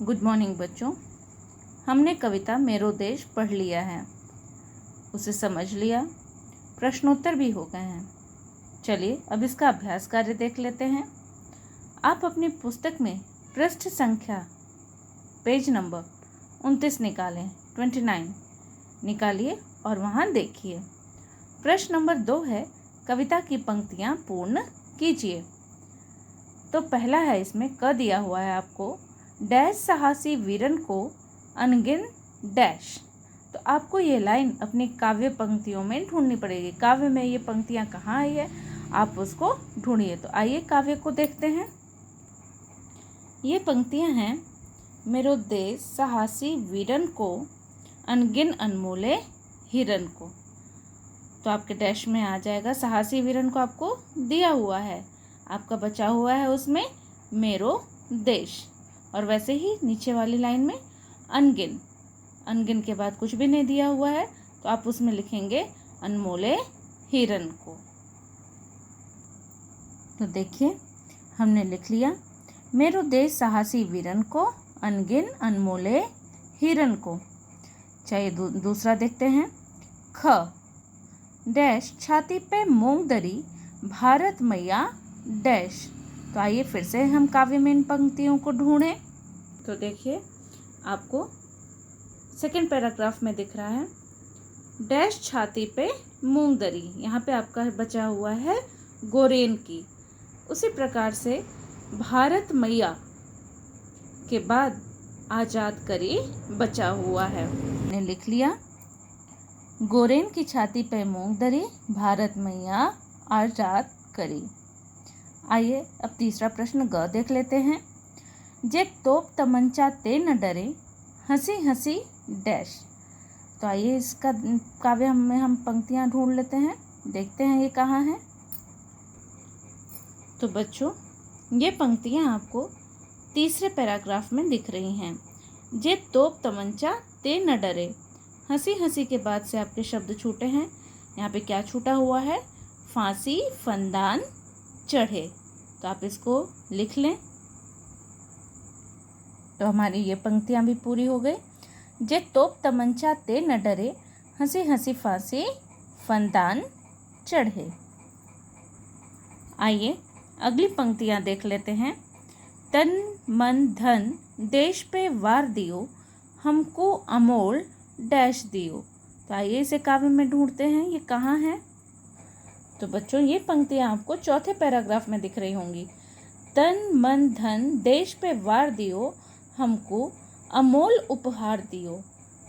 Good morning बच्चों। हमने कविता मेरो देश पढ़ लिया है, उसे समझ लिया, प्रश्नोत्तर भी हो गए हैं। चलिए अब इसका अभ्यास कार्य देख लेते हैं। आप अपनी पुस्तक में पृष्ठ संख्या पेज नंबर 29 निकालें, 29 निकालिए और वहाँ देखिए। प्रश्न नंबर 2 है, कविता की पंक्तियाँ पूर्ण कीजिए। तो पहला है, इसमें क दिया हुआ है आपको, डैश साहसी वीरन को अनगिन डैश। तो आपको ये लाइन अपनी काव्य पंक्तियों में ढूंढनी पड़ेगी। काव्य में ये पंक्तियाँ कहाँ आई है, आप उसको ढूंढिए। तो आइए काव्य को देखते हैं। ये पंक्तियाँ हैं, मेरो देश साहसी वीरन को अनगिन अनमोले हिरन को। तो आपके डैश में आ जाएगा, साहसी वीरन को आपको दिया हुआ है, आपका बचा हुआ है उसमें मेरो देश। और वैसे ही नीचे वाली लाइन में अनगिन, अनगिन के बाद कुछ भी नहीं दिया हुआ है, तो आप उसमें लिखेंगे अनमोले हिरन को। तो देखिए हमने लिख लिया, मेरो देश साहसी वीरन को अनगिन अनमोले हिरन को। चाहिए दूसरा देखते हैं, ख डैश छाती पे मूंग दरी भारत मैया डैश। तो आइए फिर से हम काव्य में इन पंक्तियों को ढूंढें। तो देखिए आपको सेकंड पैराग्राफ में दिख रहा है, डैश छाती पे मूंग दरी, यहाँ पे आपका बचा हुआ है गोरेन की। उसी प्रकार से भारत मैया के बाद आजाद करी बचा हुआ है, ने लिख लिया, गोरेन की छाती पे मूंग दरी भारत मैया आजाद करी। आइए अब तीसरा प्रश्न ग देख लेते हैं, जे तोप तमंचा ते न डरे हंसी हंसी डैश। तो आइए इसका काव्य में हम पंक्तियां ढूंढ लेते हैं, देखते हैं ये कहाँ है। तो बच्चों ये पंक्तियां आपको तीसरे पैराग्राफ में दिख रही हैं। जे तोप तमंचा ते न डरे, हंसी हंसी के बाद से आपके शब्द छूटे हैं। यहाँ पे क्या छूटा हुआ है, फांसी फंदान चढ़े। तो आप इसको लिख लें। तो हमारी ये पंक्तियाँ भी पूरी हो गई। जे तोप तमंचा ते न डरे हंसी हंसी फांसी फंदान चढ़े। आइए अगली पंक्तियाँ देख लेते हैं, तन मन धन देश पे वार दियो हमको अमोल डैश दियो। तो आइए इसे काव्य में ढूंढते हैं, ये कहाँ है। तो बच्चों ये पंक्तियाँ आपको चौथे पैराग्राफ में दिख रही होंगी, तन मन धन देश पे वार दियो हमको अमोल उपहार दियो।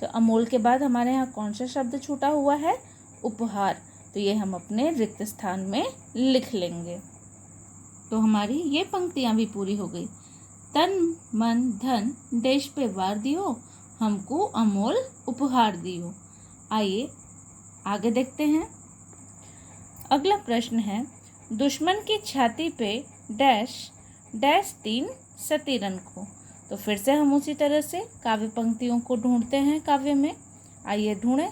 तो अमोल के बाद हमारे यहाँ कौन सा शब्द छूटा हुआ है, उपहार। तो ये हम अपने रिक्त स्थान में लिख लेंगे। तो हमारी ये पंक्तियाँ भी पूरी हो गई, तन मन धन देश पे वार दियो हमको अमोल उपहार दियो। आइए आगे देखते हैं। अगला प्रश्न है, दुश्मन की छाती पे डैश डैश 3 सतीरन को। तो फिर से हम उसी तरह से काव्य पंक्तियों को ढूंढते हैं काव्य में। आइए ढूंढें।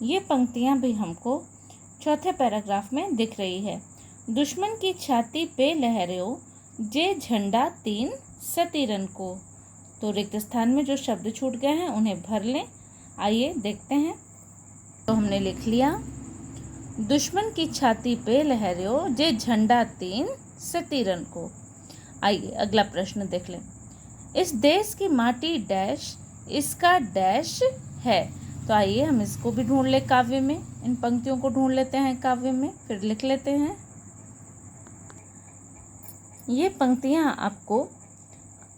ये पंक्तियां भी हमको चौथे पैराग्राफ में दिख रही है, दुश्मन की छाती पे लहरेओ जे झंडा 3 सतीरन को। तो रिक्त स्थान में जो शब्द छूट गए हैं उन्हें भर लें। आइए देखते हैं। तो हमने लिख लिया, दुश्मन की छाती पे लहरेओ जे झंडा 3 सतीरन को। आइए अगला प्रश्न देख लें, इस देश की माटी डैश इसका डैश है। तो आइए हम इसको भी ढूंढ लें काव्य में, इन पंक्तियों को ढूंढ लेते हैं काव्य में, फिर लिख लेते हैं। ये पंक्तियाँ आपको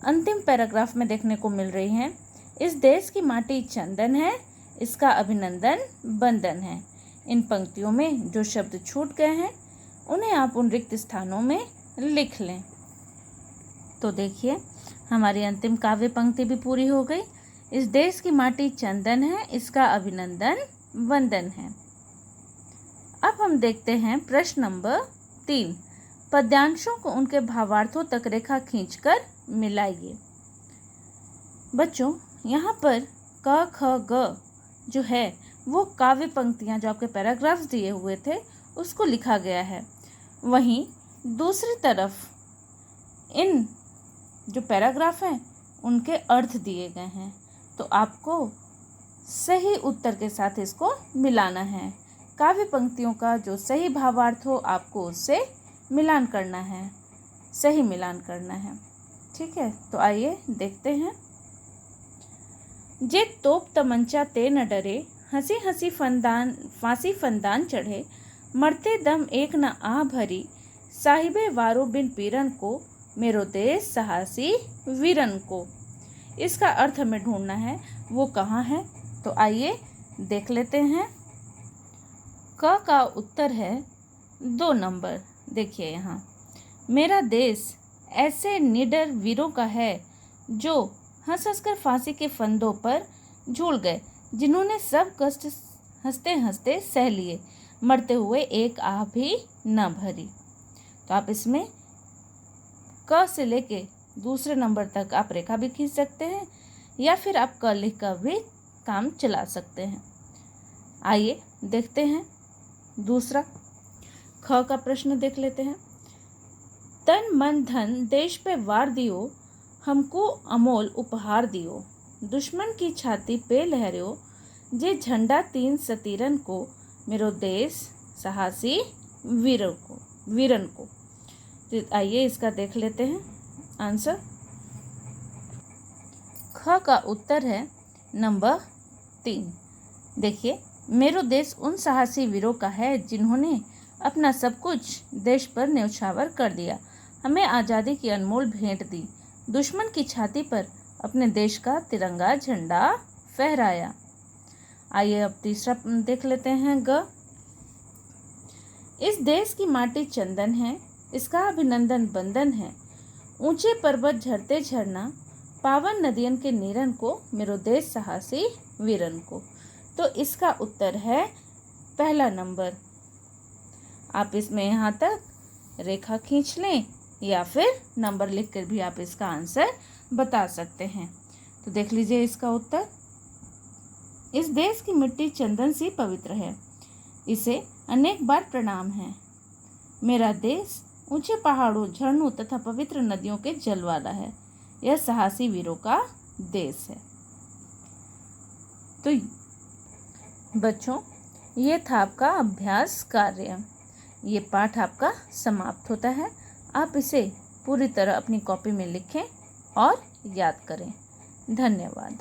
अंतिम पैराग्राफ में देखने को मिल रही हैं, इस देश की माटी चंदन है इसका अभिनंदन बंदन है। इन पंक्तियों में जो शब्द छूट गए हैं उन्हें आप उन रिक्त स्थानों में लिख लें। तो देखिए हमारी अंतिम काव्य पंक्ति भी पूरी हो गई, इस देश की माटी चंदन है इसका अभिनंदन वंदन है। अब हम देखते हैं प्रश्न नंबर 3, पद्यांशों को उनके भावार्थों तक रेखा खींचकर मिलाइए। बच्चों यहाँ पर क ख ग जो है वो काव्य पंक्तियाँ जो आपके पैराग्राफ्स दिए हुए थे उसको लिखा गया है। वहीं दूसरी तरफ इन जो पैराग्राफ हैं उनके अर्थ दिए गए हैं, तो आपको सही उत्तर के साथ इसको मिलाना है। काव्य पंक्तियों का जो सही भावार्थ हो आपको उससे मिलान करना है, सही मिलान करना है। ठीक है, तो आइए देखते हैं। जे तोप तमंचा ते न डरे, हंसी हंसी फंदान फांसी फंदान चढ़े, मरते दम एक न आ भरी, साहिबे वारो बिन पीरन को, मेरो देश साहसी वीरन को। इसका अर्थ हमें ढूंढना है, वो कहाँ है, तो आइए देख लेते हैं। क का उत्तर है 2 नंबर। देखिए यहाँ, मेरा देश ऐसे निडर वीरों का है जो हंस हंस कर फांसी के फंदों पर झूल गए, जिन्होंने सब कष्ट हंसते हंसते सह लिए, मरते हुए एक आह भी न भरी। तो आप इसमें क से लेके दूसरे नंबर तक आप रेखा भी खींच सकते हैं या फिर आप क लिख कर भी काम चला सकते हैं। आइए देखते हैं दूसरा ख का प्रश्न देख लेते हैं। तन मन धन देश पे वार दियो, हमको अमोल उपहार दियो, दुश्मन की छाती पे लहरियो, जे झंडा 3 सतीरन को, मेरो देश साहसी वीरन को। तो आइए इसका देख लेते हैं आंसर। ख का उत्तर है नंबर 3। देखिए, मेरो देश उन साहसी वीरों का है जिन्होंने अपना सब कुछ देश पर न्यौछावर कर दिया, हमें आज़ादी की अनमोल भेंट दी, दुश्मन की छाती पर अपने देश का तिरंगा झंडा फहराया। आइए अब तीसरा देख लेते हैं ग। इस देश की माटी चंदन है, इसका अभिनंदन बंदन है, ऊंचे पर्वत झरते झरना, पावन नदियन के नीरन को, मेरो देश साहसी वीरन को। तो इसका उत्तर है पहला नंबर। आप इसमें यहाँ तक रेखा खींच लें या फिर नंबर लिखकर भी आप इसका आंसर बता सकते हैं। तो देख लीजिए इसका उत्तर। इस देश की मिट्टी चंदन सी पवित्र है, इसे अनेक बार प्रणाम है, मेरा देश ऊंचे पहाड़ों, झरनों तथा पवित्र नदियों के जल वाला है, यह साहसी वीरों का देश है। तो बच्चों, ये था आपका अभ्यास कार्य। ये पाठ आपका समाप्त होता है। आप इसे पूरी तरह अपनी कॉपी में लिखें और याद करें। धन्यवाद।